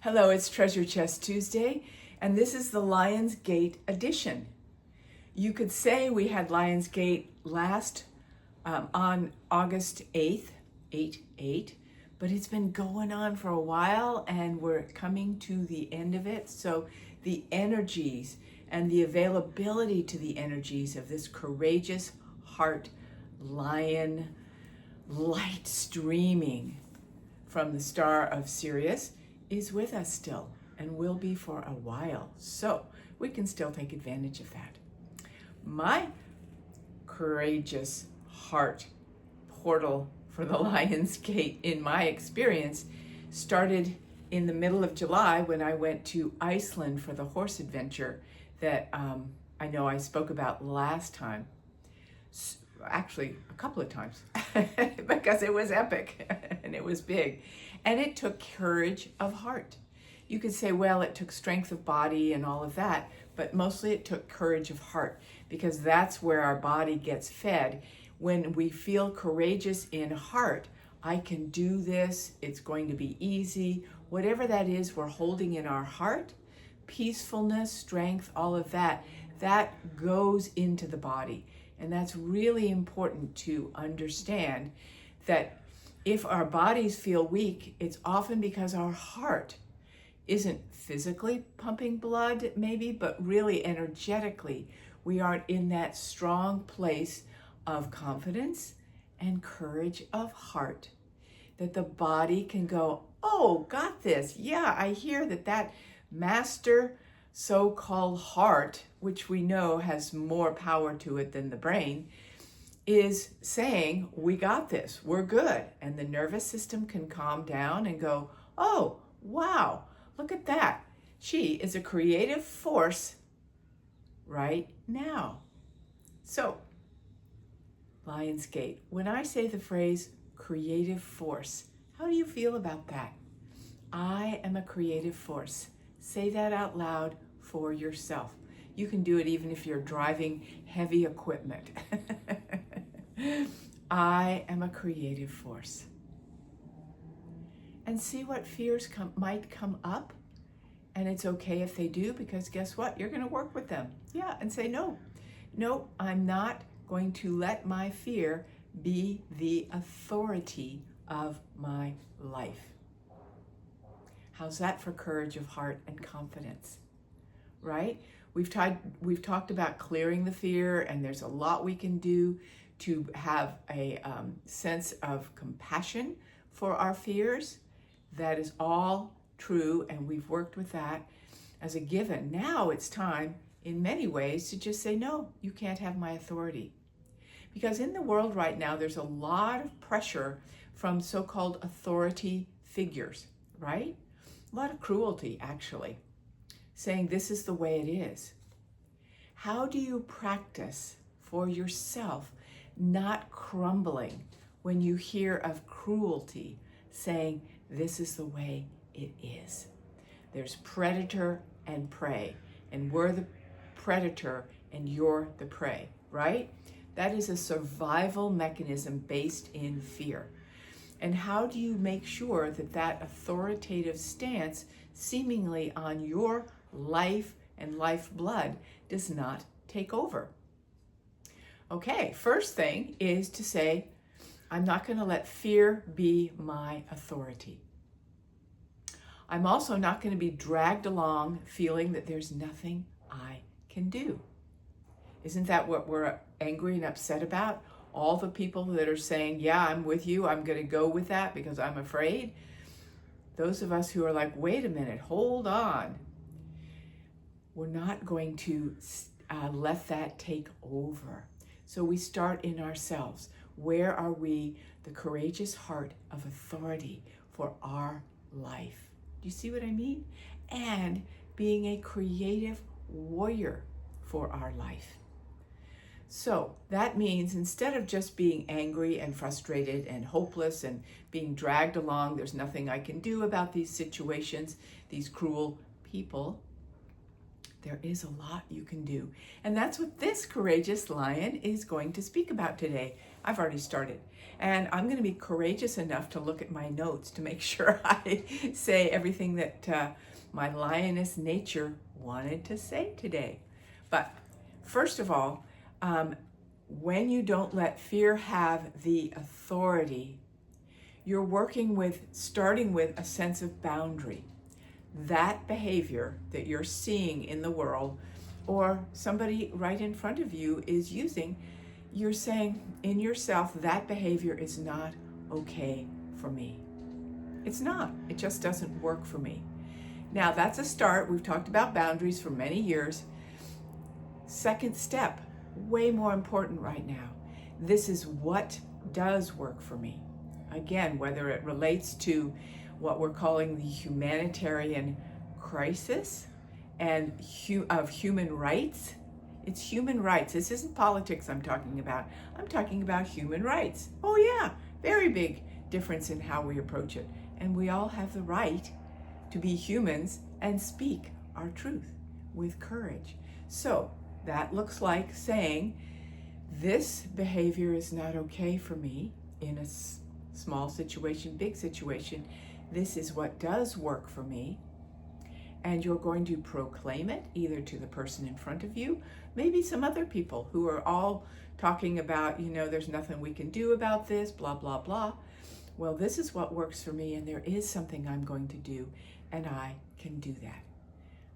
Hello, it's Treasure Chest Tuesday, and this is the Lionsgate edition. You could say we had Lionsgate last on August 8th, 8/8, but it's been going on for a while and we're coming to the end of it. So the energies and the availability to the energies of this courageous heart lion light streaming from the star of Sirius is with us still and will be for a while. So we can still take advantage of that. My courageous heart portal for the Lionsgate, in my experience, started in the middle of July when I went to Iceland for the horse adventure that I know I spoke about last time. Actually, a couple of times because it was epic and it was big. And it took courage of heart. You could say, well, it took strength of body and all of that, but mostly it took courage of heart because that's where our body gets fed. When we feel courageous in heart, I can do this, it's going to be easy. Whatever that is we're holding in our heart, peacefulness, strength, all of that, that goes into the body. And that's really important to understand that if our bodies feel weak, it's often because our heart isn't physically pumping blood, maybe, but really energetically, we aren't in that strong place of confidence and courage of heart, that the body can go, oh, got this. Yeah, I hear that master so-called heart, which we know has more power to it than the brain, is saying, we got this, we're good. And the nervous system can calm down and go, oh, wow, look at that. She is a creative force right now. So, Lionsgate, when I say the phrase creative force, how do you feel about that? I am a creative force. Say that out loud for yourself. You can do it even if you're driving heavy equipment. I am a creative force. And see what fears might come up. And it's okay if they do, because guess what? You're going to work with them. Yeah, and say, no, I'm not going to let my fear be the authority of my life. How's that for courage of heart and confidence? Right? We've talked about clearing the fear, and there's a lot we can do to have a sense of compassion for our fears. That is all true, and we've worked with that as a given. Now it's time, in many ways, to just say, no, you can't have my authority. Because in the world right now, there's a lot of pressure from so-called authority figures, right? A lot of cruelty, actually, saying this is the way it is. How do you practice for yourself not crumbling when you hear of cruelty, saying this is the way it is? There's predator and prey, and we're the predator and you're the prey, right? That is a survival mechanism based in fear. And how do you make sure that authoritative stance seemingly on your life and lifeblood does not take over? Okay, first thing is to say, I'm not going to let fear be my authority. I'm also not going to be dragged along feeling that there's nothing I can do. Isn't that what we're angry and upset about? All the people that are saying, yeah, I'm with you, I'm going to go with that because I'm afraid. Those of us who are like, wait a minute, hold on. We're not going to let that take over. So we start in ourselves. Where are we the courageous heart of authority for our life? Do you see what I mean? And being a creative warrior for our life. So that means instead of just being angry and frustrated and hopeless and being dragged along, there's nothing I can do about these situations, these cruel people, there is a lot you can do. And that's what this courageous lion is going to speak about today. I've already started. And I'm going to be courageous enough to look at my notes to make sure I say everything that my lioness nature wanted to say today. But first of all, when you don't let fear have the authority, you're starting with a sense of boundary. That behavior that you're seeing in the world or somebody right in front of you is using, you're saying in yourself, that behavior is not okay for me. It's not. It just doesn't work for me. Now, that's a start. We've talked about boundaries for many years. Second step, way more important right now. This is what does work for me. Again, whether it relates to what we're calling the humanitarian crisis and of human rights. It's human rights. This isn't politics I'm talking about. I'm talking about human rights. Oh yeah, very big difference in how we approach it. And we all have the right to be humans and speak our truth with courage. So that looks like saying, this behavior is not okay for me in a small situation, big situation. This is what does work for me. And you're going to proclaim it either to the person in front of you, maybe some other people who are all talking about, there's nothing we can do about this, blah, blah, blah. Well, this is what works for me, and there is something I'm going to do, and I can do that.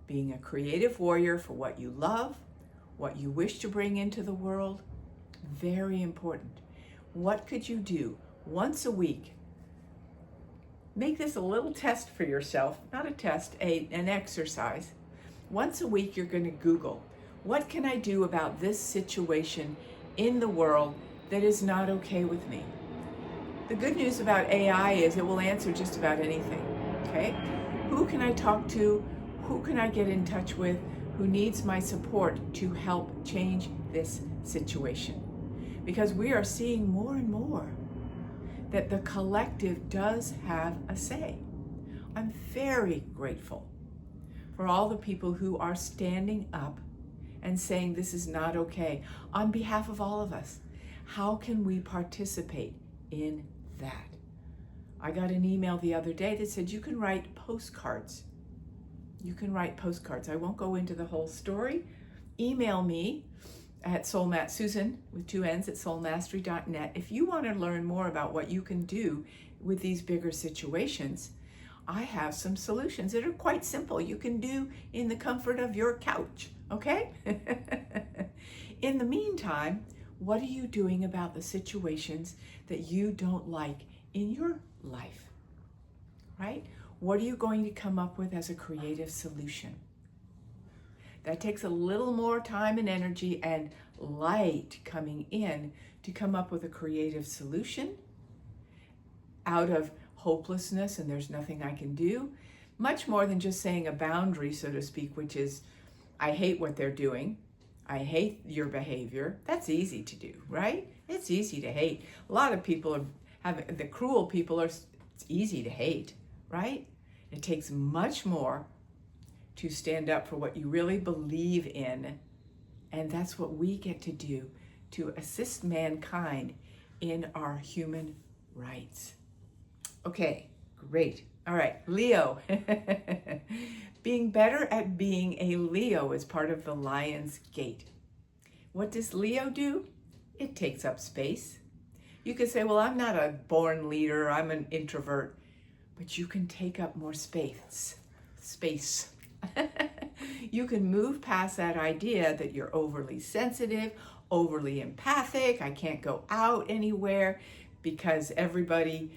Being a creative warrior for what you love, what you wish to bring into the world, very important. What could you do once a week? Make this a little test for yourself, not a test, an exercise. Once a week, you're going to Google, what can I do about this situation in the world that is not okay with me? The good news about AI is it will answer just about anything, okay? Who can I talk to? Who can I get in touch with? Who needs my support to help change this situation? Because we are seeing more and more that the collective does have a say. I'm very grateful for all the people who are standing up and saying this is not okay on behalf of all of us. How can we participate in that? I got an email the other day that said you can write postcards. You can write postcards. I won't go into the whole story. Email me at Susan with 2 N's at soulmastery.net. If you want to learn more about what you can do with these bigger situations, I have some solutions that are quite simple. You can do in the comfort of your couch, okay? In the meantime, what are you doing about the situations that you don't like in your life, right? What are you going to come up with as a creative solution? That takes a little more time and energy and light coming in to come up with a creative solution out of hopelessness and there's nothing I can do. Much more than just saying a boundary, so to speak, which is, I hate what they're doing. I hate your behavior. That's easy to do, right? It's easy to hate. A lot of people the cruel people it's easy to hate, right? It takes much more to stand up for what you really believe in. And that's what we get to do to assist mankind in our human rights. Okay, great. All right, Leo. Being better at being a Leo is part of the Lion's Gate. What does Leo do? It takes up space. You could say, well, I'm not a born leader, I'm an introvert, but you can take up more space. You can move past that idea that you're overly sensitive, overly empathic. I can't go out anywhere because everybody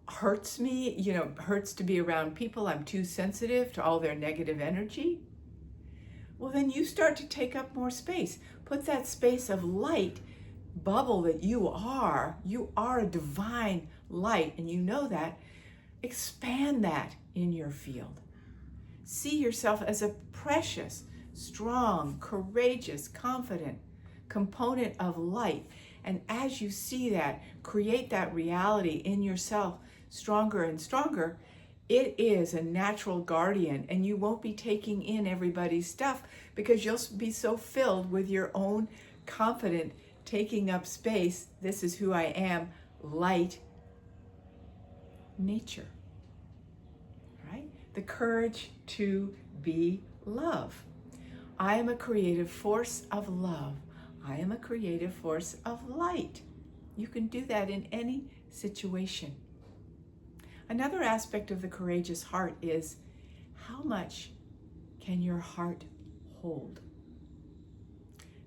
hurts me, hurts to be around people. I'm too sensitive to all their negative energy. Well, then you start to take up more space. Put that space of light bubble that you are a divine light, and you know that. Expand that in your field. See yourself as a precious, strong, courageous, confident component of light. And as you see that, create that reality in yourself stronger and stronger, It is a natural guardian, and you won't be taking in everybody's stuff because you'll be so filled with your own confident taking up space. This is who I am, light nature, right? The courage to be love. I am a creative force of love. I am a creative force of light. You can do that in any situation. Another aspect of the courageous heart is how much can your heart hold?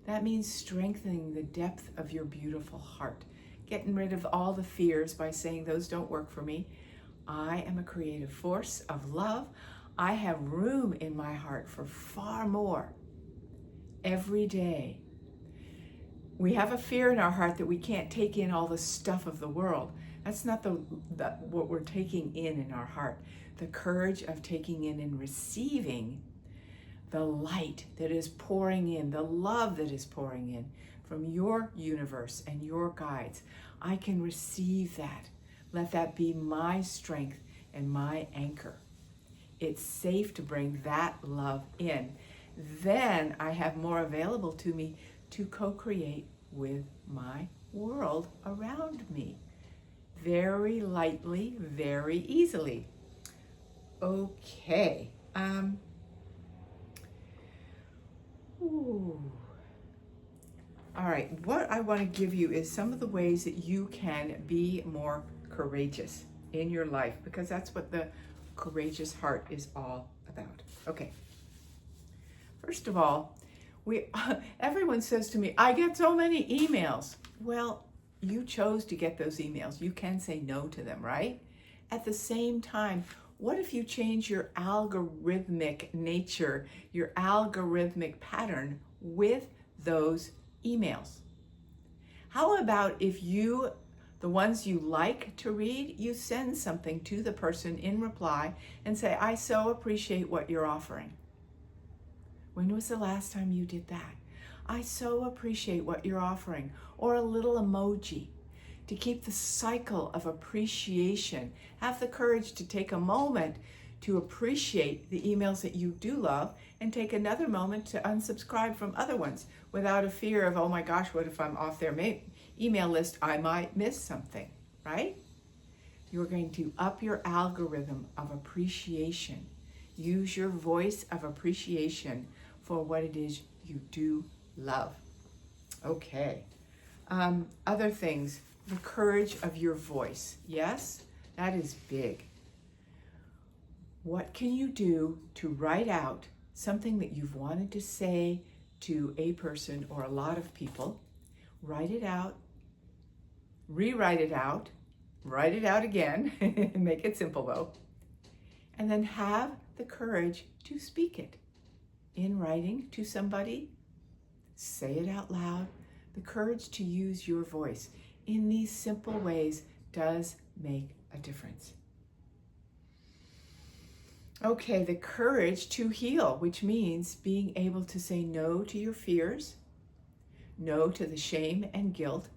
That means strengthening the depth of your beautiful heart, getting rid of all the fears by saying those don't work for me. I am a creative force of love. I have room in my heart for far more every day. We have a fear in our heart that we can't take in all the stuff of the world. That's not what we're taking in our heart. The courage of taking in and receiving the light that is pouring in, the love that is pouring in from your universe and your guides. I can receive that. Let that be my strength and my anchor. It's safe to bring that love in. Then I have more available to me to co-create with my world around me. Very lightly, very easily. Okay. All right, what I want to give you is some of the ways that you can be more courageous in your life, because that's what the courageous heart is all about. Okay. First of all, everyone says to me, I get so many emails. Well, you chose to get those emails. You can say no to them, right? At the same time, what if you change your algorithmic nature, your algorithmic pattern with those emails? How about if the ones you like to read, you send something to the person in reply and say, I so appreciate what you're offering. When was the last time you did that? I so appreciate what you're offering. Or a little emoji to keep the cycle of appreciation. Have the courage to take a moment to appreciate the emails that you do love and take another moment to unsubscribe from other ones without a fear of, oh my gosh, what if I'm off their email list? I might miss something, right? You're going to up your algorithm of appreciation. Use your voice of appreciation for what it is you do love. Okay. Other things, the courage of your voice. Yes, that is big. What can you do to write out something that you've wanted to say to a person or a lot of people? Write it out, rewrite it out, write it out again, make it simple though, and then have the courage to speak it in writing to somebody. Say it out loud. The courage to use your voice in these simple ways does make a difference. Okay, the courage to heal, which means being able to say no to your fears, no to the shame and guilt.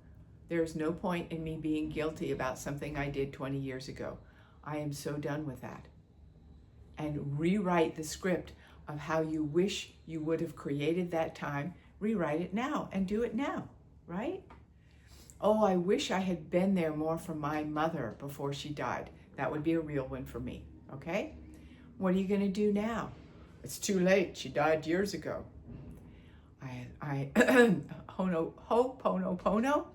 There's no point in me being guilty about something I did 20 years ago. I am so done with that. And rewrite the script of how you wish you would have created that time. Rewrite it now and do it now, right? Oh, I wish I had been there more for my mother before she died. That would be a real one for me, okay? What are you going to do now? It's too late. She died years ago. Ho'oponopono,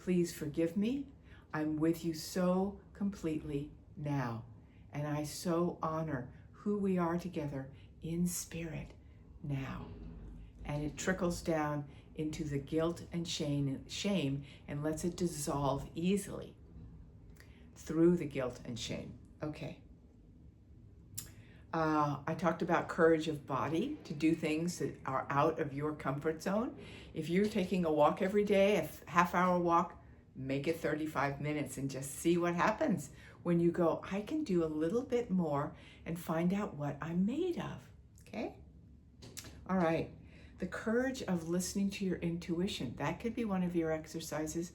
please forgive me. I'm with you so completely now. And I so honor who we are together in spirit now. And it trickles down into the guilt and shame and lets it dissolve easily through the guilt and shame. Okay. I talked about courage of body to do things that are out of your comfort zone. If you're taking a walk every day, a half-hour walk, make it 35 minutes and just see what happens when you go, I can do a little bit more and find out what I'm made of, okay? All right, the courage of listening to your intuition. That could be one of your exercises.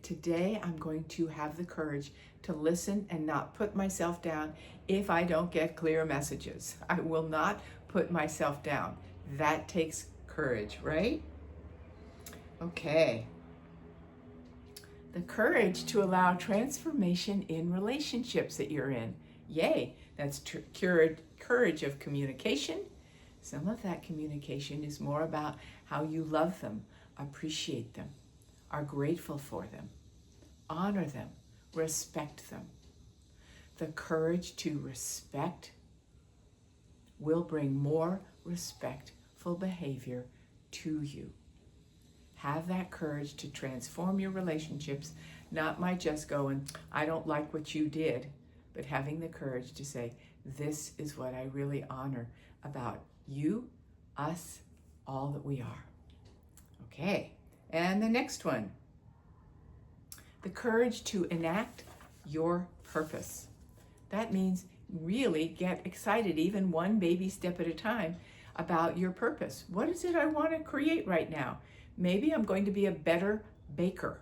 today I'm going to have the courage to listen and not put myself down if I don't get clear messages. I will not put myself down. That takes courage, right? Okay. The courage to allow transformation in relationships that you're in. Yay, that's courage of communication. Some of that communication is more about how you love them, appreciate them, are grateful for them, honor them, respect them. The courage to respect will bring more respectful behavior to you. Have that courage to transform your relationships, not by just going, I don't like what you did, but having the courage to say, this is what I really honor about you, us, all that we are. Okay, and the next one, the courage to enact your purpose. That means really get excited, even one baby step at a time, about your purpose. What is it I want to create right now? Maybe I'm going to be a better baker.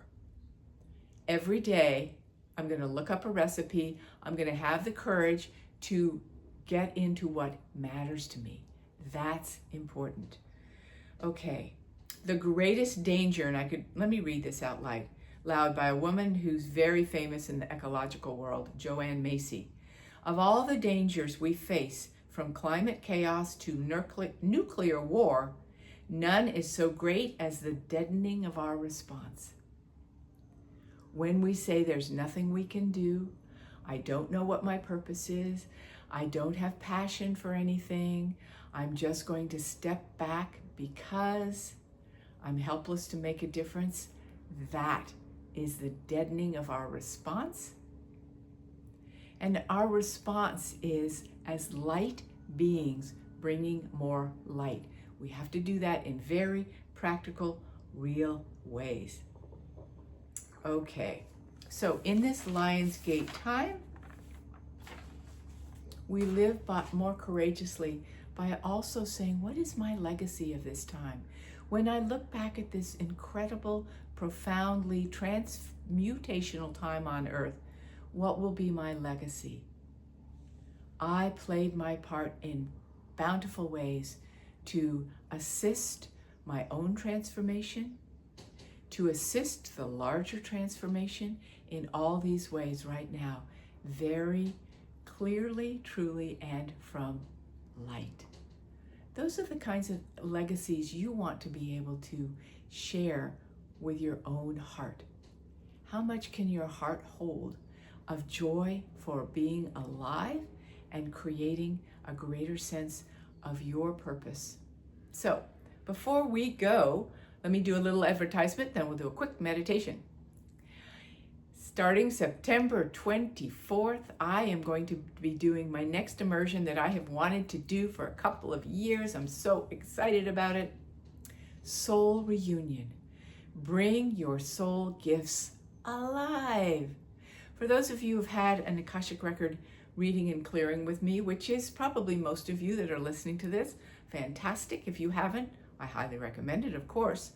Every day, I'm going to look up a recipe. I'm going to have the courage to get into what matters to me. That's important. Okay, the greatest danger, and let me read this out loud by a woman who's very famous in the ecological world, Joanne Macy. Of all the dangers we face, from climate chaos to nuclear war, none is so great as the deadening of our response. When we say there's nothing we can do, I don't know what my purpose is, I don't have passion for anything, I'm just going to step back because I'm helpless to make a difference, that is the deadening of our response. And our response is as light beings bringing more light. We have to do that in very practical, real ways. Okay, so in this Lionsgate time, we live more courageously by also saying, what is my legacy of this time? When I look back at this incredible, profoundly transmutational time on earth, what will be my legacy? I played my part in bountiful ways to assist my own transformation, to assist the larger transformation in all these ways right now, very clearly, truly, and from light. Those are the kinds of legacies you want to be able to share with your own heart. How much can your heart hold of joy for being alive and creating a greater sense of your purpose? So, before we go, let me do a little advertisement, then we'll do a quick meditation. Starting September 24th, I am going to be doing my next immersion that I have wanted to do for a couple of years. I'm so excited about it. Soul Reunion. Bring your soul gifts alive. For those of you who've had an Akashic Record reading and clearing with me, which is probably most of you that are listening to this, fantastic. If you haven't, I highly recommend it, of course.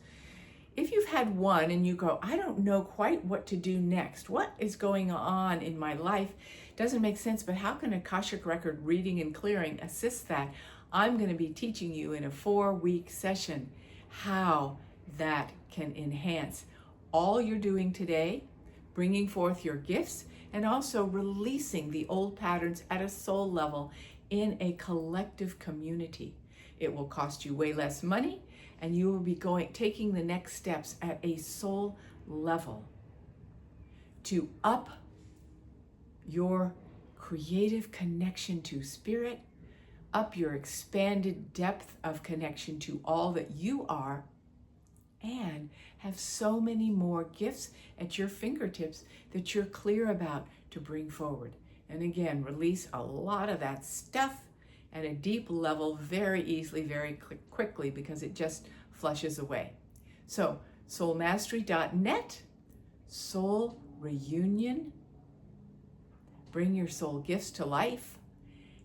If you've had one and you go, I don't know quite what to do next, what is going on in my life, doesn't make sense, but how can Akashic Record reading and clearing assist that? I'm going to be teaching you in a 4-week session how that can enhance all you're doing today, bringing forth your gifts, and also releasing the old patterns at a soul level in a collective community. It will cost you way less money, and you will be taking the next steps at a soul level to up your creative connection to spirit, up your expanded depth of connection to all that you are, and have so many more gifts at your fingertips that you're clear about to bring forward. And again, release a lot of that stuff at a deep level very easily, very quickly, because it just flushes away. So, soulmastery.net, Soul Reunion, bring your soul gifts to life.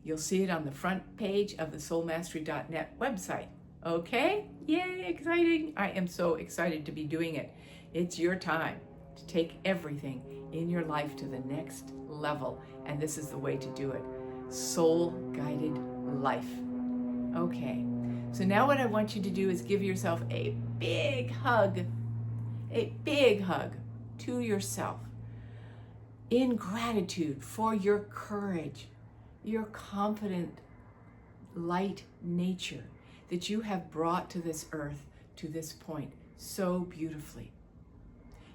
You'll see it on the front page of the soulmastery.net website. Okay? Yay, exciting. I am so excited to be doing it. It's your time. to take everything in your life to the next level. And this is the way to do it. Soul-guided life. Okay, so now what I want you to do is give yourself a big hug to yourself in gratitude for your courage, your confident, light nature that you have brought to this earth, to this point, so beautifully.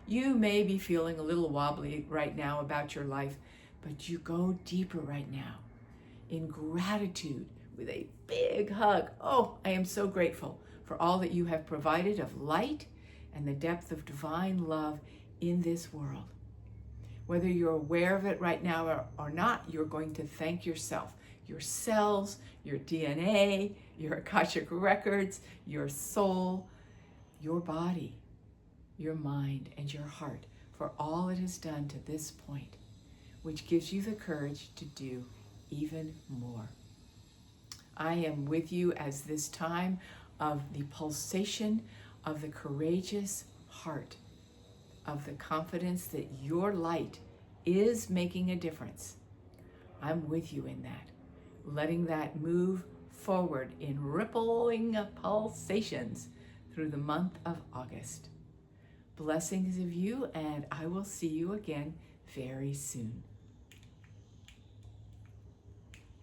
You may be feeling a little wobbly right now about your life, but you go deeper right now in gratitude with a big hug. Oh, I am so grateful for all that you have provided of light and the depth of divine love in this world. Whether you're aware of it right now or not, you're going to thank yourself, your cells, your DNA, your Akashic records, your soul, your body, your mind, and your heart for all it has done to this point, which gives you the courage to do even more. I am with you as this time of the pulsation of the courageous heart, of the confidence that your light is making a difference. I'm with you in that, letting that move forward in rippling pulsations through the month of August. Blessings of you, and I will see you again very soon.